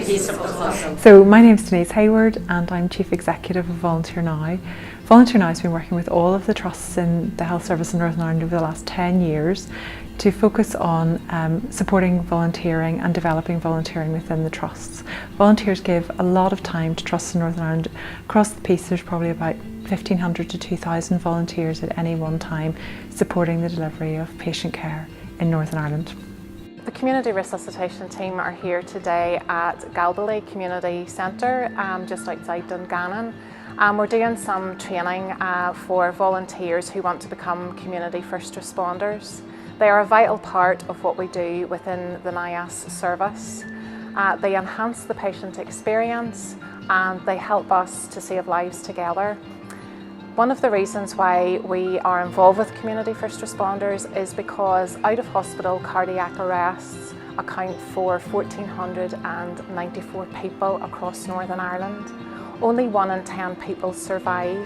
piece of the puzzle. So my name is Denise Hayward and I'm Chief Executive of Volunteer Now. Volunteer Now has been working with all of the trusts in the health service in Northern Ireland over the last 10 years to focus on supporting volunteering and developing volunteering within the trusts. Volunteers give a lot of time to trusts in Northern Ireland. Across the piece there's probably about 1,500 to 2,000 volunteers at any one time supporting the delivery of patient care in Northern Ireland. The community resuscitation team are here today at Galbally Community Centre just outside Dungannon. We're doing some training for volunteers who want to become community first responders. They are a vital part of what we do within the NIAS service. They enhance the patient experience and they help us to save lives together. One of the reasons why we are involved with community first responders is because out of hospital cardiac arrests account for 1,494 people across Northern Ireland. Only 1 in 10 people survive,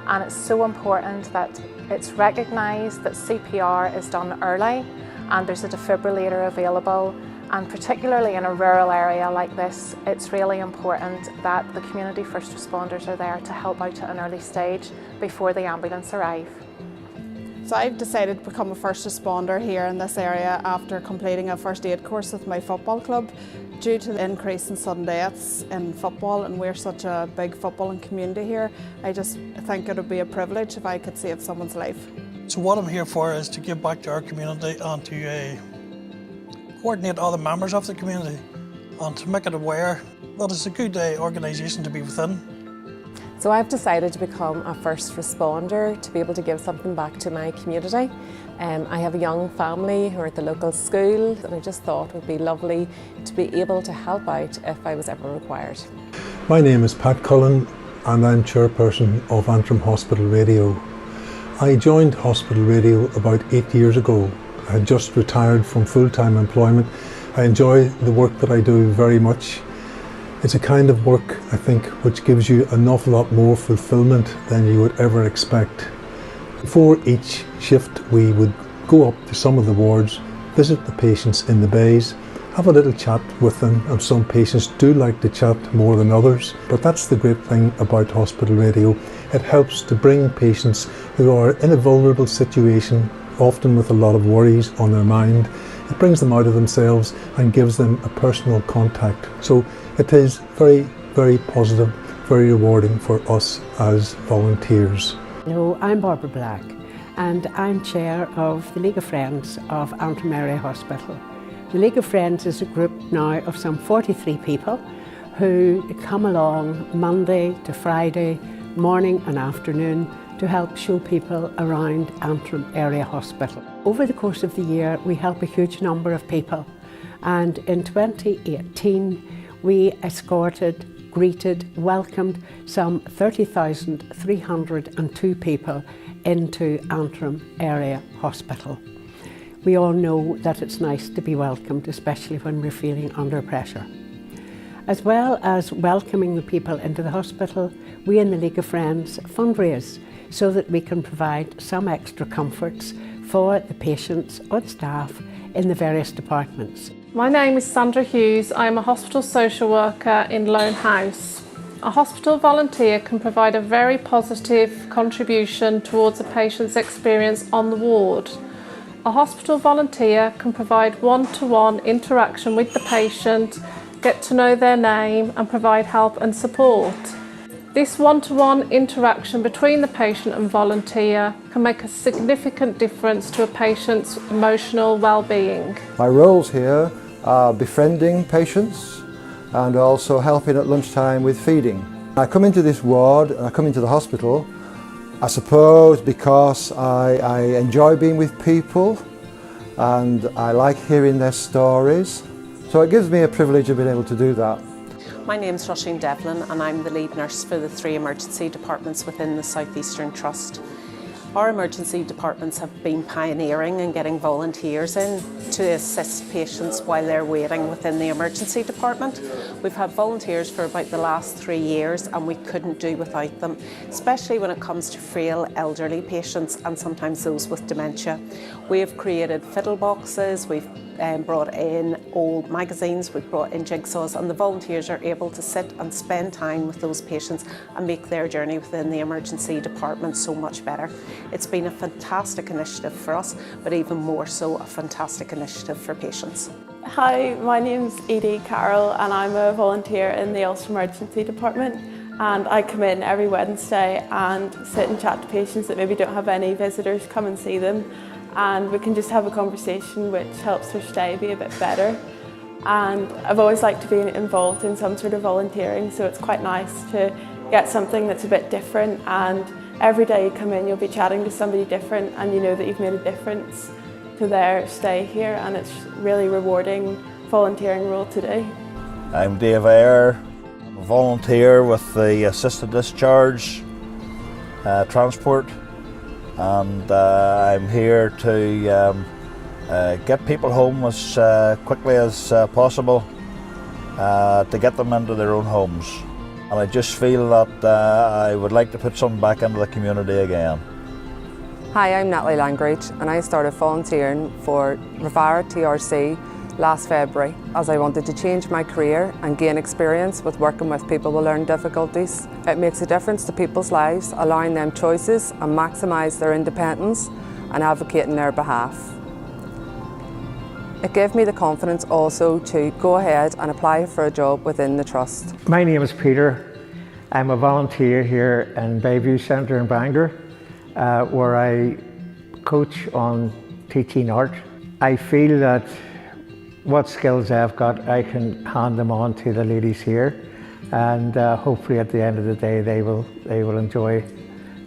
and it's so important that it's recognised that CPR is done early and there's a defibrillator available. And particularly in a rural area like this, it's really important that the community first responders are there to help out at an early stage before the ambulance arrive. So I've decided to become a first responder here in this area after completing a first aid course with my football club. Due to the increase in sudden deaths in football, and we're such a big footballing community here, I just think it would be a privilege if I could save someone's life. So what I'm here for is to give back to our community and to coordinate all the members of the community and to make it aware that it's a good organisation to be within. So I've decided to become a first responder to be able to give something back to my community. I have a young family who are at the local school, and I just thought it would be lovely to be able to help out if I was ever required. My name is Pat Cullen and I'm chairperson of Antrim Hospital Radio. I joined Hospital Radio about 8 years ago. I had just retired from full-time employment. I enjoy the work that I do very much. It's a kind of work, I think, which gives you an awful lot more fulfilment than you would ever expect. Before each shift, we would go up to some of the wards, visit the patients in the bays, have a little chat with them, and some patients do like to chat more than others. But that's the great thing about Hospital Radio. It helps to bring patients who are in a vulnerable situation, often with a lot of worries on their mind. It brings them out of themselves and gives them a personal contact. So it is very, very positive, very rewarding for us as volunteers. Hello, I'm Barbara Black and I'm chair of the League of Friends of Antrim Area Hospital. The League of Friends is a group now of some 43 people who come along Monday to Friday, morning and afternoon, to help show people around Antrim Area Hospital. Over the course of the year we help a huge number of people, and in 2018 we escorted, greeted, welcomed some 30,302 people into Antrim Area Hospital. We all know that it's nice to be welcomed, especially when we're feeling under pressure. As well as welcoming the people into the hospital, we in the League of Friends fundraise so that we can provide some extra comforts for the patients or the staff in the various departments. My name is Sandra Hughes. I am a hospital social worker in Lone House. A hospital volunteer can provide a very positive contribution towards a patient's experience on the ward. A hospital volunteer can provide one-to-one interaction with the patient, get to know their name and provide help and support. This one-to-one interaction between the patient and volunteer can make a significant difference to a patient's emotional well-being. My roles here are befriending patients and also helping at lunchtime with feeding. I come into this ward, I come into the hospital, I suppose because I enjoy being with people and I like hearing their stories. So it gives me a privilege of being able to do that. My name's Devlin and I'm the lead nurse for the 3 emergency departments within the South Eastern Trust. Our emergency departments have been pioneering in getting volunteers in to assist patients while they're waiting within the emergency department. We've had volunteers for about the last 3 years and we couldn't do without them, especially when it comes to frail elderly patients and sometimes those with dementia. We have created fiddle boxes, we've brought in old magazines, we've brought in jigsaws, and the volunteers are able to sit and spend time with those patients and make their journey within the emergency department so much better. It's been a fantastic initiative for us, but even more so a fantastic initiative for patients. Hi, my name's Edie Carroll and I'm a volunteer in the Ulster Emergency Department, and I come in every Wednesday and sit and chat to patients that maybe don't have any visitors come and see them, and we can just have a conversation which helps their stay be a bit better. And I've always liked to be involved in some sort of volunteering, so it's quite nice to get something that's a bit different, and every day you come in you'll be chatting to somebody different and you know that you've made a difference to their stay here, and it's really rewarding volunteering role to do. I'm Dave Eyre. I'm a volunteer with the assisted discharge transport, and I'm here to get people home as quickly as possible to get them into their own homes. And I just feel that I would like to put something back into the community again. Hi, I'm Natalie Langridge and I started volunteering for Revara TRC last February as I wanted to change my career and gain experience with working with people with learning difficulties. It makes a difference to people's lives, allowing them choices and maximise their independence and advocating their behalf. It gave me the confidence also to go ahead and apply for a job within the Trust. My name is Peter. I'm a volunteer here in Bayview Centre in Bangor, where I coach on teaching art. I feel that what skills I've got, I can hand them on to the ladies here, and hopefully at the end of the day they will enjoy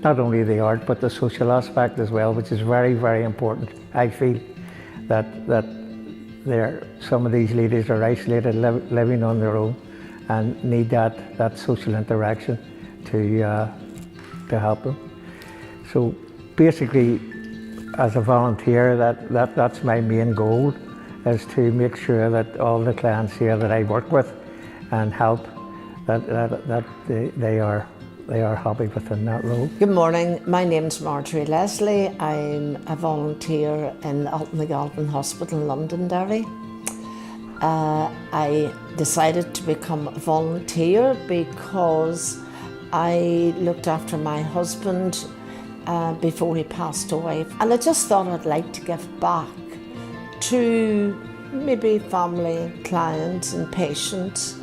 not only the art but the social aspect as well, which is very, very important. I feel that some of these ladies are isolated, living on their own, and need that social interaction to help them. So basically, as a volunteer, that's my main goal, is to make sure that all the clients here that I work with and help, that they are happy within that role. Good morning, my name's Marjorie Leslie. I'm a volunteer in Alton the Galvin Hospital in Londonderry. I decided to become a volunteer because I looked after my husband before he passed away, and I just thought I'd like to give back to maybe family, clients and patients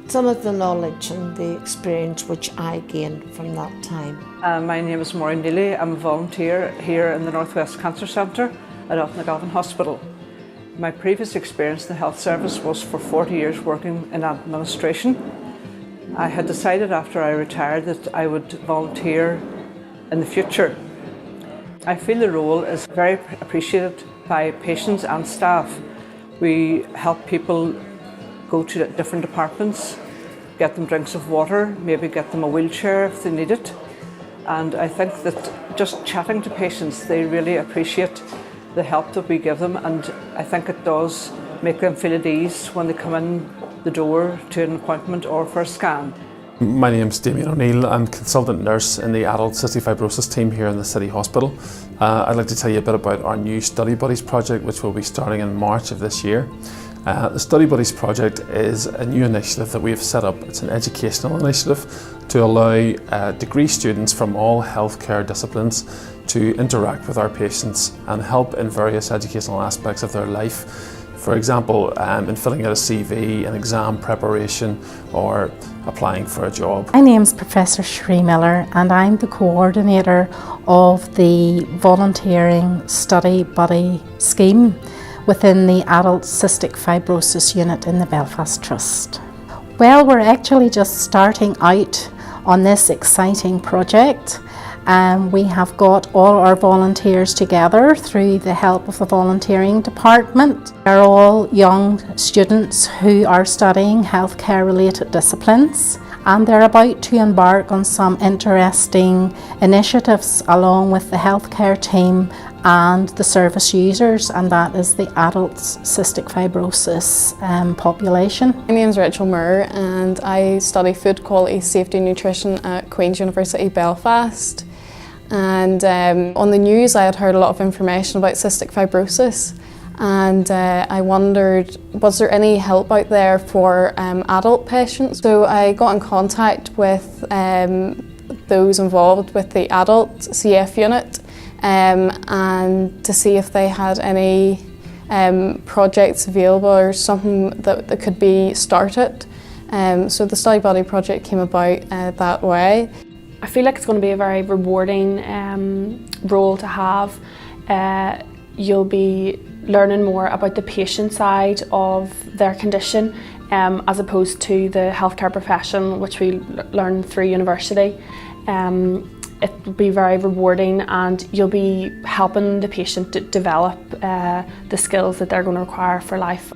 some of the knowledge and the experience which I gained from that time. My name is Maureen Delay. I'm a volunteer here in the North West Cancer Centre at Alton the Galvin Hospital. My previous experience in the health service was for 40 years working in administration. I had decided after I retired that I would volunteer in the future. I feel the role is very appreciated by patients and staff. We help people go to different departments, get them drinks of water, maybe get them a wheelchair if they need it. And I think that just chatting to patients, they really appreciate the help that we give them, and I think it does make them feel at ease when they come in the door to an appointment or for a scan. My name's Damien O'Neill. I'm consultant nurse in the adult cystic fibrosis team here in the City Hospital. I'd like to tell you a bit about our new Study Buddies project, which will be starting in March of this year. The Study Buddies project is a new initiative that we have set up. It's an educational initiative to allow degree students from all healthcare disciplines to interact with our patients and help in various educational aspects of their life. For example, in filling out a CV, an exam preparation, or applying for a job. My name's Professor Shree Miller and I'm the coordinator of the volunteering Study Buddy scheme within the Adult Cystic Fibrosis unit in the Belfast Trust. Well, we're actually just starting out on this exciting project. We have got all our volunteers together through the help of the volunteering department. They're all young students who are studying healthcare related disciplines, and they're about to embark on some interesting initiatives along with the healthcare team and the service users, and that is the adult cystic fibrosis population. My name is Rachel Moore and I study food quality, safety and nutrition at Queen's University Belfast. And on the news I had heard a lot of information about cystic fibrosis, and I wondered, was there any help out there for adult patients? So I got in contact with those involved with the adult CF unit and to see if they had any projects available or something that could be started. So the study buddy project came about that way. I feel like it's going to be a very rewarding role to have. You'll be learning more about the patient side of their condition as opposed to the healthcare profession, which we learn through university. It will be very rewarding, and you'll be helping the patient to develop the skills that they're going to require for life.